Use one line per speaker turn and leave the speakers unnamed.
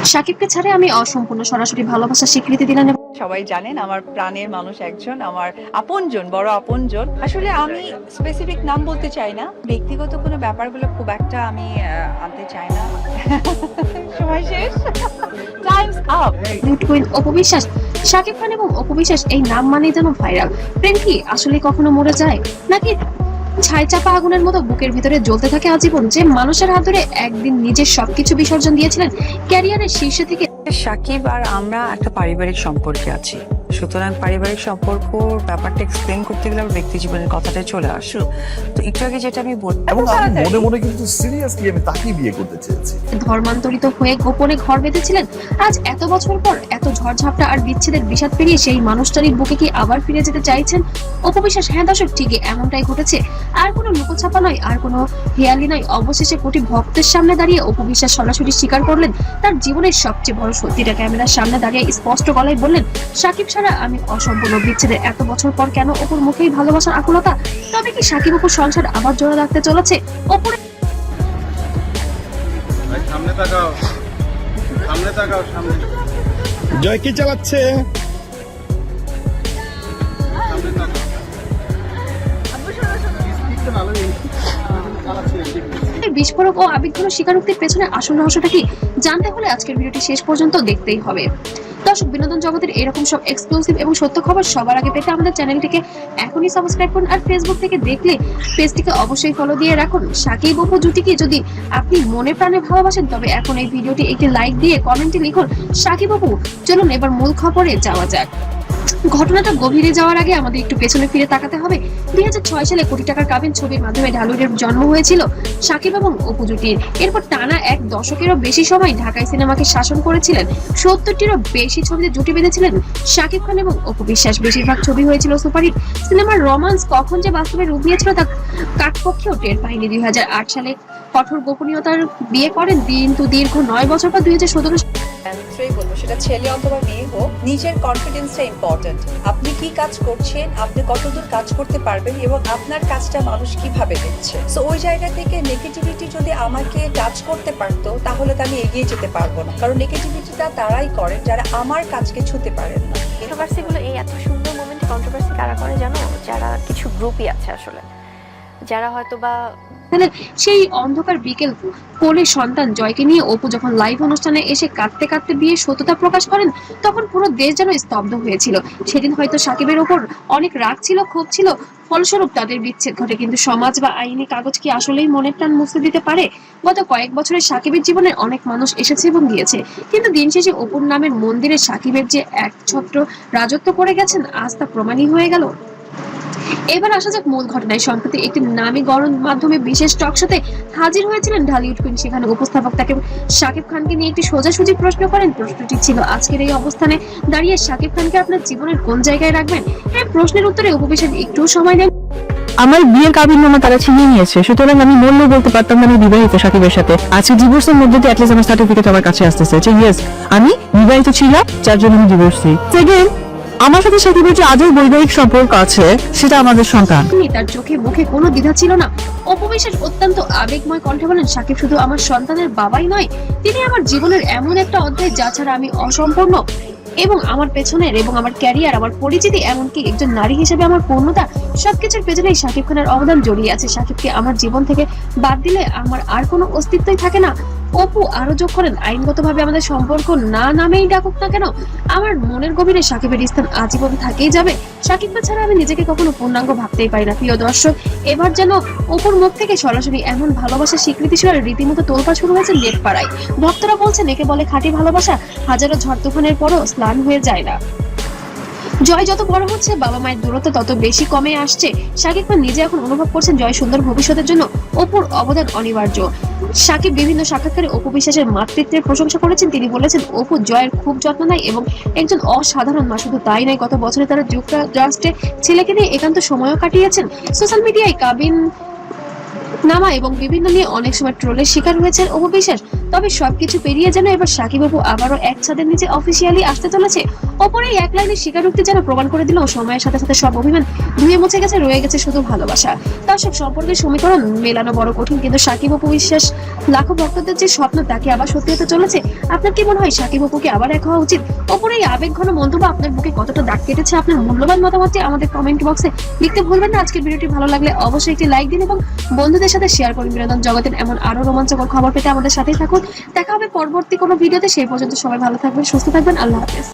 শাকিবকে ছাড়ে আমি অসম্পূর্ণ, সরাসরি ভালোবাসার স্বীকৃতি দিলেন।
সবাই জানেন আমার প্রাণের মানুষ একজন, আমার আপনজন, বড় আপনজন। আসলে আমি স্পেসিফিক নাম বলতে চাই না, ব্যক্তিগত কোনো ব্যাপারগুলো খুব একটা আমি আনতে চাই না। সময় শেষ, Times up.
Lead queen Apu Biswas, Shakib Khan এবং অপু বিশ্বাস এই নাম মানেই যেন ভাইরাল। প্রেম কি আসলে কখনো মরে যায়, নাকি ছাই চাপা আগুনের মতো বুকের ভিতরে জ্বলতে থাকে আজীবন? যে মানুষের হাত ধরে একদিন নিজের সবকিছু বিসর্জন দিয়েছিলেন, ক্যারিয়ারের শীর্ষে থেকে।
সাকিব আর আমরা একটা পারিবারিক সম্পর্কে আছি, সুতরাং পারিবারিক সম্পর্ক ব্যাপারটা এক্সপ্লেন করতে গেলে আমার ব্যক্তি জীবনের কথাটাই চলে আসলো। তো একটু আগে যেটা আমি বললাম,
এবং আমি মনে মনে কিন্তু সিরিয়াসলি আমি তাকেই বিয়ে করতে চেয়েছি।
ধর্মান্তরিত হয়ে গোপনে ঘর বেঁধেছিলেন। আজ এত বছর পর, এত ঝড়ঝাপটা আর বিচ্ছেদের বিষাদ পেরিয়ে সেই মানুষটারই বুকে কি আবার ফিরে যেতে চাইছেন অপু বিশ্বাস? হ্যাঁ দর্শক, ঠিকই এমনটাই ঘটেছে। আর কোনো লুকোছাপা নয়, আর কোনো হেয়ালি নয়। অবশেষে কোটি ভক্তের সামনে দাঁড়িয়ে অপু বিশ্বাস সরাসরি স্বীকার করলেন তার জীবনের সবচেয়ে বড় সত্যিটা। ক্যামেরার সামনে দাঁড়িয়ে স্পষ্ট গলায় বললেন, সাকিব ছাড়া আমি অসম্পূর্ণ। বিচ্ছেদের এত বছর পর কেন অপুর মুখেই ভালোবাসার আকুলতা? তবে কি সাকিব অপুর সংসার আবার জোড়া রাখতে চলেছে? অপুর
সামনে তাকাও, সামনে তাকাও, সামনে।
জয় কি চালাচ্ছে?
সামনে তাকাও।
বিস্ফোরক ও আবেগঘন স্বীকারোক্তির পেছনে আসল রহস্যটা কি জানতে হলে আজকের ভিডিওটি শেষ পর্যন্ত দেখতেই হবে। দর্শক, বিনোদন জগতের এরকম সব এক্সক্লুসিভ এবং সত্য খবর সবার আগে পেতে আমাদের চ্যানেলটিকে এখনই সাবস্ক্রাইব করুন। আর ফেসবুক থেকে দেখলে পেজটিকে অবশ্যই ফলো দিয়ে রাখুন। সাকিব অপু জুটিকে যদি আপনি মনে প্রাণে ভালোবাসেন, তবে এখন এই ভিডিওটি একটি লাইক দিয়ে কমেন্টে লিখুন সাকিব অপু। চলুন এবার মূল খবরে যাওয়া যাক। ঘটনাটা গভীরে যাওয়ার আগে আমাদের একটু পেছনে ফিরে তাকাতে হবে। 2006 সালে কোটি টাকার কাবিন ছবির মাধ্যমে ঢালিউডের জন্ম হয়েছিল সাকিব এবং অপু জুটির। এরপর টানা এক দশকেরও বেশি সময় ঢাকায় সিনেমাকে শাসন করেছিলেন। 70টিরও বেশি ছবিতে জুটি বেঁধেছিলেন সাকিব খান এবং অপু বিশ্বাস। বেশিরভাগ ছবি হয়েছিল সুপারহিট। সিনেমার রোমান্স কখন যে বাস্তবে রূপ নিয়েছিল তা কাকপক্ষেও টের পায়নি। 2008 সালে কঠোর গোপনীয়তার বিয়ে করেন, কিন্তু দীর্ঘ 9 বছর পর 2017
বলবো, সেটা ছেলে অথবা মেয়ে হোক, নিজের কনফিডেন্সটা ইম্পর্টেন্ট। আপনি কি কাজ করছেন, আপনি কতদূর কাজ করতে পারবেন এবং আপনার কাজটা মানুষ কিভাবে দেখছে। তো ওই জায়গা থেকে নেগেটিভিটি যদি আমাকে টাচ করতে পারতো, তাহলে তো আমি এগিয়ে যেতে পারবো না। কারণ নেগেটিভিটিটা তারাই করেন যারা আমার কাজকে ছুঁতে পারেন না।
কন্ট্রোভার্সি গুলো, এই এত সুন্দর মোমেন্ট কন্ট্রোভার্সি কারা করে জানো? যারা কিছু গ্রুপই আছে আসলে, যারা হয়তো বা
সেই অন্ধকার বিকেল কোলে সন্তান জয়কে নিয়ে অপু যখন লাইভ অনুষ্ঠানে এসে কাঁদতে কাঁদতে বিয়ের সত্যতা প্রকাশ করেন, তখন পুরো দেশ যেন স্তব্ধ হয়েছিল। সেদিন হয়তো সাকিবের ওপর অনেক রাগ ছিল, ক্ষোভ ছিল, ফলস্বরূপ তাদের বিচ্ছেদ ঘটে। কিন্তু সমাজ বা আইনি কাগজ কি আসলেই মনের টান মুছতে দিতে পারে? গত কয়েক বছরে সাকিবের জীবনে অনেক মানুষ এসেছে এবং গিয়েছে, কিন্তু দিন শেষে অপুর নামের মন্দিরে সাকিবের যে একছত্র রাজত্ব করে গেছেন, আজ তা প্রমাণই হয়ে গেল। এবার আসা যাক মূল ঘটনায়। সম্প্রতি একটি নামী গণমাধ্যমে বিশেষ টক শোতে হাজির হয়েছিলেন ঢালিউড কুইন। সেখানে উপস্থাপক তাকে সাকিব খানকে নিয়ে একটি সোজাসুজি প্রশ্ন করেন। প্রশ্নটি ছিল, আজকের এই অবস্থানে দাঁড়িয়ে সাকিব খানকে আপনার জীবনের কোন জায়গায় রাখবেন? হ্যাঁ, প্রশ্নের উত্তরে অপু বিশ্বাস একটু সময় নেন।
আমার বিয়ের কাবিননামা তারা ছিনিয়ে নিয়েছে, সুতরাং আমি মূল্য বলতে পারতাম না আমি বিবাহিত সাকিবের সাথে। আজকে ডিভোর্সের মধ্যে দিয়ে অ্যাটলিস্ট আমার সার্টিফিকেট আমার কাছে আসতেছে যে ইয়েস আমি বিবাহিত ছিলাম, যার জন্য আমি ডিভোর্সি। সেকেন্ড, আমার সাথে সাকিবের যে আজও বৈবাহিক সম্পর্ক আছে, সেটা আমাদের সন্তান।
তার চোখে মুখে কোনো দ্বিধা ছিল না। অপু বিশ্বাস অত্যন্ত আবেগময় কণ্ঠে বলেন, সাকিব শুধু আমার সন্তানের বাবাই নয়, তিনি আমার জীবনের এমন একটা অধ্যায় যা ছাড়া আমি অসম্পূর্ণ। এবং আমার পেছনের এবং আমার ক্যারিয়ার, আমার পরিচিতি, এমনকি একজন নারী হিসেবে আমার পূর্ণতা, সবকিছুর পেছনেই সাকিব খানের অবদান জড়িয়ে আছে। সাকিবকে আমার জীবন থেকে বাদ দিলে আমার আর কোনো অস্তিত্বই থাকে না। অপু আরো যোগ করেন, আইনগতভাবে আমাদের সম্পর্ক না নামেই ডাকুক না কেন, আমার মনের গভীরে সাকিবের স্থান আজীবন থাকেই যাবে। সাকিব ছাড়া আমি নিজেকে কখনো পূর্ণাঙ্গ ভাবতেই পারি না। প্রিয় দর্শক, এবার যেন অপুর মুখ থেকে সরাসরি এমন ভালোবাসার স্বীকৃতি শুনে রীতিমতো তোলপাড় শুরু হয়েছে নেট পাড়ায়। ভক্তরা বলছেন, একে বলে খাঁটি ভালোবাসা, হাজারো ঝড় তুফানের পরও স্নান হয়ে যায় না। জয় যত বড় হচ্ছে, বাবা মায়ের দূরত্ব তত বেশি কমে আসছে। সাকিব খান নিজে এখন অনুভব করছেন জয় সুন্দর ভবিষ্যতের জন্য অপুর অবদান অনিবার্য। সাকিব বিভিন্ন সাক্ষাৎকারে অপু বিশ্বাসের মাতৃত্বের প্রশংসা করেছেন। তিনি বলেছেন, অপু জয়ের খুব যত্ন নেয় এবং একজন অসাধারণ মা। শুধু তাই নয়, গত বছরে তারা যুক্তরাষ্ট্রে ছেলেকে নিয়ে একান্ত সময়ও কাটিয়েছেন। সোশ্যাল মিডিয়ায় কাবিন নামা এবং বিভিন্ন নিয়ে অনেক সময় ট্রোলের শিকার হয়েছেন অপু বিশ্বাস। তবে সবকিছু পেরিয়ে যেন এবার সাকিব অপু আবারও এক ছাদের নিচে অফিসিয়ালি আসতে চলেছে। অপর এই এক লাইনের স্বীকারোক্তি যেন প্রমাণ করে দিল সময়ের সাথে সাথে সব অভিমান ধুয়ে মুছে গেছে, রয়ে গেছে শুধু ভালোবাসা। দর্শক, সম্পর্কের সমীকরণ মেলানো বড় কঠিন, কিন্তু সাকিব অপু বিশ্বাস লাখো ভক্তদের যে স্বপ্ন তাকে আবার সত্যি হতে চলেছে। আপনার কি মনে হয় সাকিব অপুকে আবার এক হওয়া উচিত? অপর এই আবেগ ঘন মন্তব্য আপনার বুকে কতটা দাগ কেটেছে? আপনার মূল্যবান মতামতটি আমাদের কমেন্ট বক্সে লিখতে ভুলবেন না। আজকের ভিডিওটি ভালো লাগলে অবশ্যই একটি লাইক দিন এবং বন্ধুদের সাথে শেয়ার করুন। বিনোদন জগতের এমন আরো রোমাঞ্চকর খবর পেতে আমাদের সাথেই থাকুন। দেখা হবে পরবর্তী কোনো ভিডিওতে। সেই পর্যন্ত সবাই ভালো থাকবেন, সুস্থ থাকবেন। আল্লাহ হাফেজ।